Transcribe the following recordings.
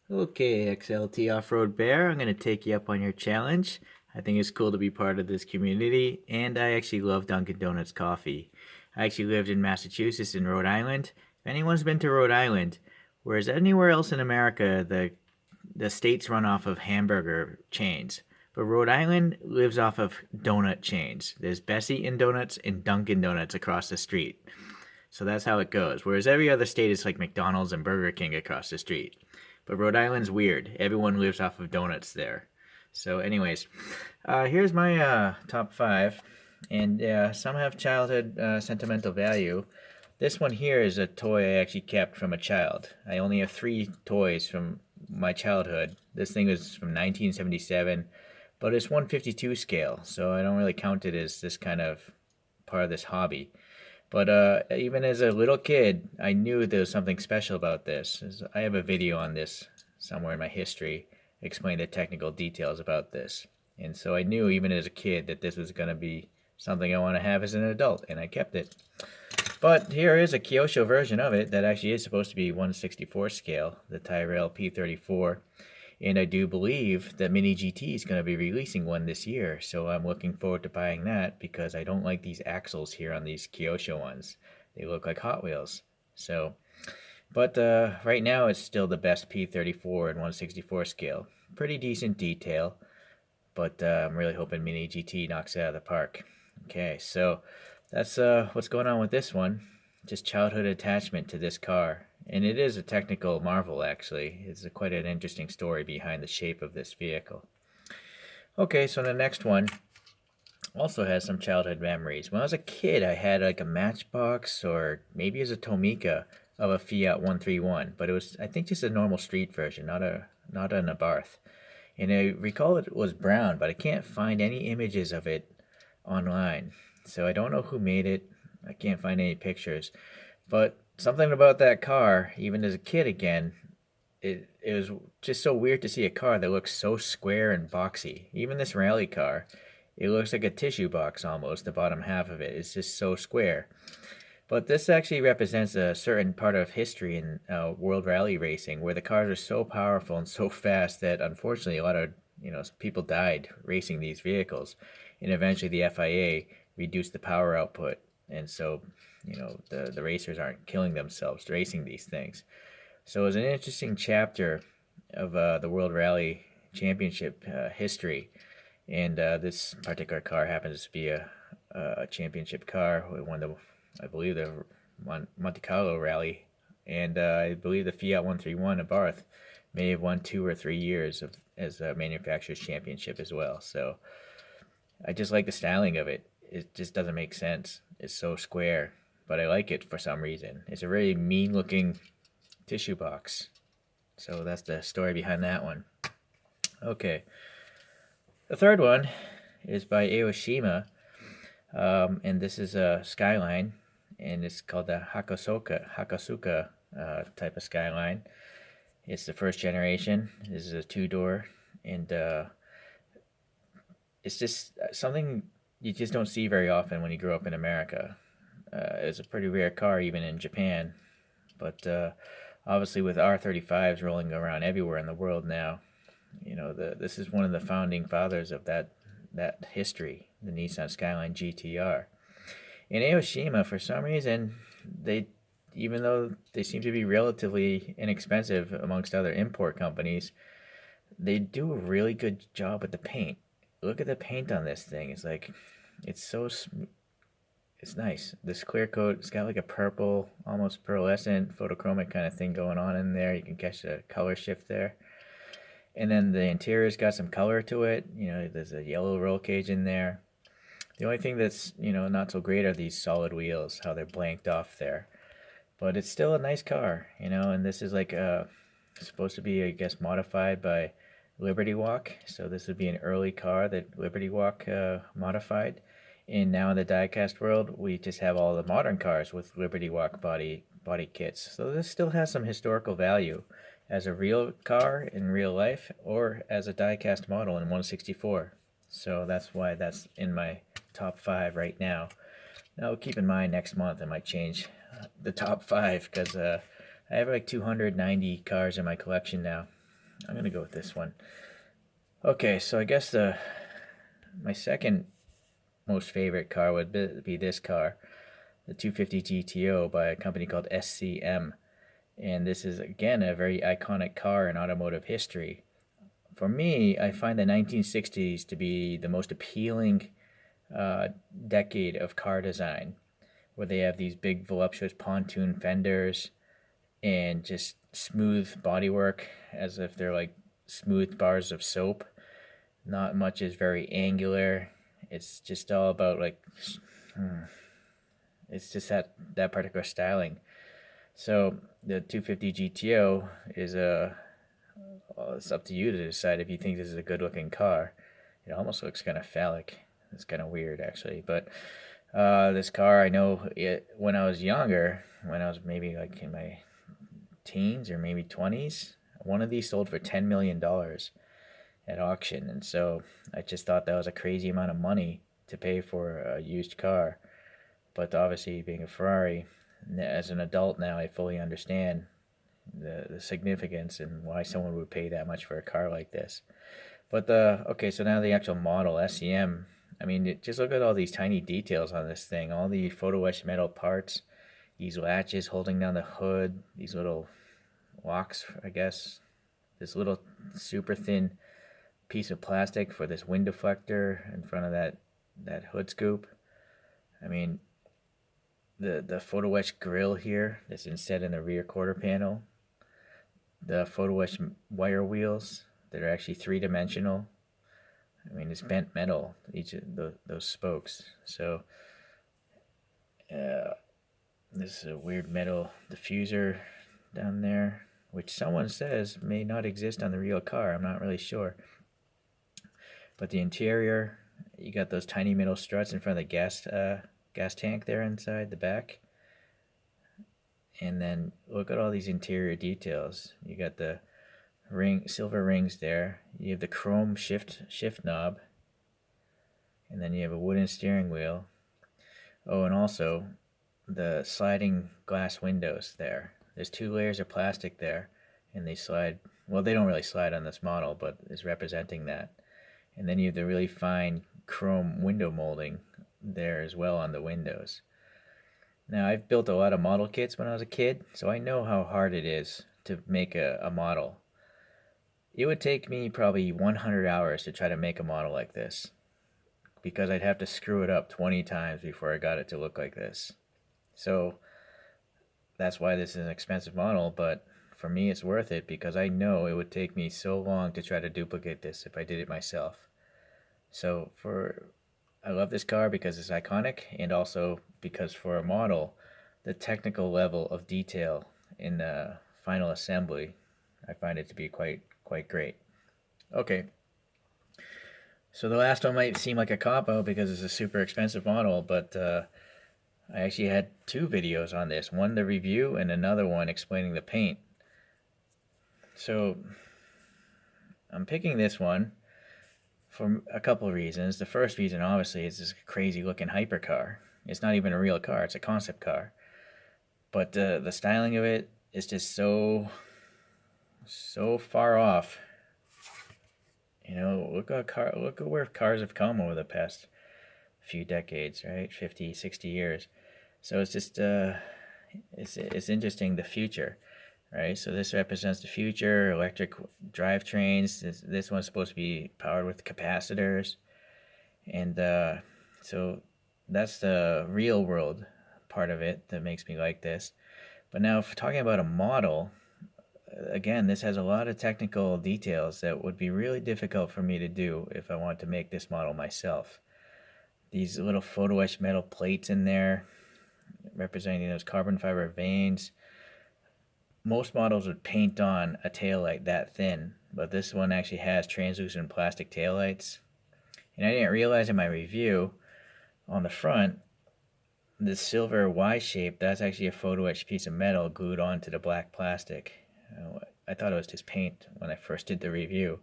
Okay, XLT Off-Road Bear, I'm going to take you up on your challenge. I think it's cool to be part of this community, and I actually love Dunkin' Donuts coffee. I actually lived in Massachusetts and Rhode Island. If anyone's been to Rhode Island, whereas anywhere else in America, the states run off of hamburger chains. But Rhode Island lives off of donut chains. There's Bessie and Donuts and Dunkin' Donuts across the street. So that's how it goes. Whereas every other state is like McDonald's and Burger King across the street. But Rhode Island's weird. Everyone lives off of donuts there. So, anyways, here's my top five, and some have childhood sentimental value. This one here is a toy I actually kept from a child. I only have three toys from my childhood. This thing was from 1977, but it's 152 scale, so I don't really count it as this kind of part of this hobby. But even as a little kid, I knew there was something special about this. I have a video on this somewhere in my history explaining the technical details about this. And so I knew even as a kid that this was going to be something I want to have as an adult, and I kept it. But here is a Kyosho version of it that actually is supposed to be 1/64 scale, the Tyrrell P34. And I do believe that Mini GT is going to be releasing one this year, so I'm looking forward to buying that because I don't like these axles here on these Kyosho ones. They look like Hot Wheels. So, but right now it's still the best P34 and 1/64 scale. Pretty decent detail, but I'm really hoping Mini GT knocks it out of the park. Okay, so that's what's going on with this one. Just childhood attachment to this car. And it is a technical marvel, actually. Quite an interesting story behind the shape of this vehicle. Okay, so the next one also has some childhood memories. When I was a kid, I had like a Matchbox or maybe it was a Tomica of a Fiat 131, but it was, I think, just a normal street version, not an Abarth. And I recall it was brown, but I can't find any images of it online. So I don't know who made it. I can't find any pictures. But something about that car, even as a kid again, it was just so weird to see a car that looks so square and boxy. Even this rally car, it looks like a tissue box almost. The bottom half of it is just so square. But this actually represents a certain part of history in world rally racing, where the cars are so powerful and so fast that unfortunately a lot of people died racing these vehicles, and eventually the FIA reduced the power output, and so the racers aren't killing themselves racing these things. So it was an interesting chapter of the World Rally Championship history, and this particular car happens to be a championship car. We won I believe, the Monte Carlo Rally, and I believe the Fiat 131 Abarth may have won 2 or 3 years as a manufacturer's championship as well. So I just like the styling of it. It just doesn't make sense. It's so square, but I like it for some reason. It's a very mean-looking tissue box. So that's the story behind that one. Okay. The third one is by Aoshima, and this is a Skyline, and it's called the Hakasuka type of Skyline. It's the first generation. This is a two-door, and it's just something you just don't see very often when you grow up in America. It's a pretty rare car even in Japan, but obviously with R35s rolling around everywhere in the world now, this is one of the founding fathers of that history, the Nissan Skyline GTR. In Aoshima, for some reason, even though they seem to be relatively inexpensive amongst other import companies, they do a really good job with the paint. Look at the paint on this thing. It's nice. This clear coat, it's got like a purple, almost pearlescent, photochromic kind of thing going on in there. You can catch the color shift there. And then the interior's got some color to it. There's a yellow roll cage in there. The only thing that's, not so great are these solid wheels, how they're blanked off there. But it's still a nice car, and this is like supposed to be, I guess, modified by Liberty Walk. So this would be an early car that Liberty Walk modified. And now in the diecast world, we just have all the modern cars with Liberty Walk body kits. So this still has some historical value as a real car in real life or as a diecast model in 1/64. So that's why that's in my top five right now. Now keep in mind next month I might change the top five because I have like 290 cars in my collection now. I'm going to go with this one. Okay, so I guess my second most favorite car would be this car, the 250 GTO by a company called SCM. And this is, again, a very iconic car in automotive history. For me, I find the 1960s to be the most appealing uh, decade of car design, where they have these big, voluptuous pontoon fenders and just smooth bodywork as if they're like smooth bars of soap. Not much is very angular. It's just all about like, it's just that particular styling. So the 250 GTO is a well, it's up to you to decide if you think this is a good looking car. It almost looks kind of phallic. It's kind of weird actually, but this car, I know it when I was younger, when I was maybe like in my teens or maybe 20s, one of these sold for $10 million at auction, and so I just thought that was a crazy amount of money to pay for a used car. But obviously, being a Ferrari, as an adult now, I fully understand the significance and why someone would pay that much for a car like this. But okay, so now the actual model SEM. I mean, just look at all these tiny details on this thing. All the photo etched metal parts, these latches holding down the hood, these little locks, I guess. This little super thin piece of plastic for this wind deflector in front of that hood scoop. I mean, the photo etched grill here that's instead in the rear quarter panel. The photo etched wire wheels that are actually 3 dimensional. I mean, it's bent metal, each of those spokes. So, uh, this is a weird metal diffuser down there, which someone says may not exist on the real car. I'm not really sure. But the interior, you got those tiny metal struts in front of the gas tank there inside the back. And then look at all these interior details. You got the silver rings there. You have the chrome shift knob, and then you have a wooden steering wheel. Oh, and also the sliding glass windows there. There's 2 layers of plastic there, and they slide. Well, they don't really slide on this model, but it's representing that. And then you have the really fine chrome window molding there as well on the windows. Now, I've built a lot of model kits when I was a kid, so I know how hard it is to make a model. It would take me probably 100 hours to try to make a model like this, because I'd have to screw it up 20 times before I got it to look like this. So that's why this is an expensive model, but for me it's worth it because I know it would take me so long to try to duplicate this if I did it myself. So I love this car because it's iconic, and also because for a model, the technical level of detail in the final assembly, I find it to be quite great. Okay, so the last one might seem like a cop-out because it's a super expensive model, but I actually had 2 videos on this. One the review and another one explaining the paint. So I'm picking this one for a couple of reasons. The first reason, obviously, is this crazy looking hypercar. It's not even a real car, it's a concept car. But the styling of it is just so far off. Look at where cars have come over the past few decades, right? 50, 60 years. So it's just it's interesting, the future, right? So this represents the future, electric drivetrains. This one's supposed to be powered with capacitors, and so that's the real world part of it that makes me like this. But now, if talking about a model, again, this has a lot of technical details that would be really difficult for me to do if I wanted to make this model myself. These little photo etched metal plates in there representing those carbon fiber veins. Most models would paint on a taillight that thin, but this one actually has translucent plastic taillights. And I didn't realize in my review, on the front, the silver Y shape, that's actually a photo etched piece of metal glued onto the black plastic. I thought it was just paint when I first did the review.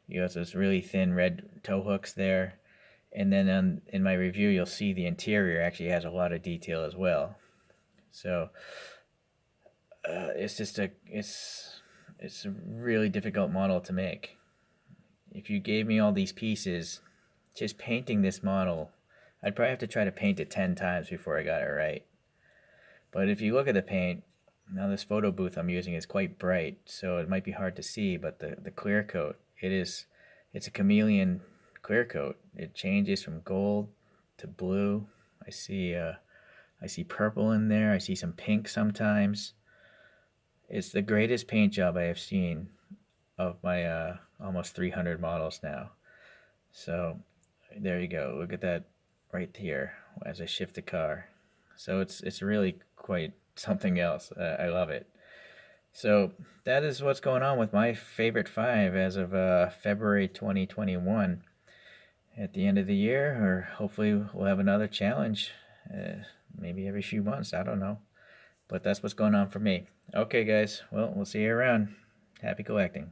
You have those really thin red tow hooks there. And then in my review, you'll see the interior actually has a lot of detail as well. So it's it's a really difficult model to make. If you gave me all these pieces, just painting this model, I'd probably have to try to paint it 10 times before I got it right. But if you look at the paint, now this photo booth I'm using is quite bright, so it might be hard to see, but the clear coat, it's a chameleon clear coat. It changes from gold to blue. I see purple in there. I see some pink sometimes. It's the greatest paint job I have seen of my almost 300 models now. So there you go. Look at that right here as I shift the car. So it's really quite something else. I love it. So that is what's going on with my favorite five as of February 2021. At the end of the year, or hopefully we'll have another challenge, maybe every few months. I don't know. But that's what's going on for me. Okay, guys. Well, we'll see you around. Happy collecting.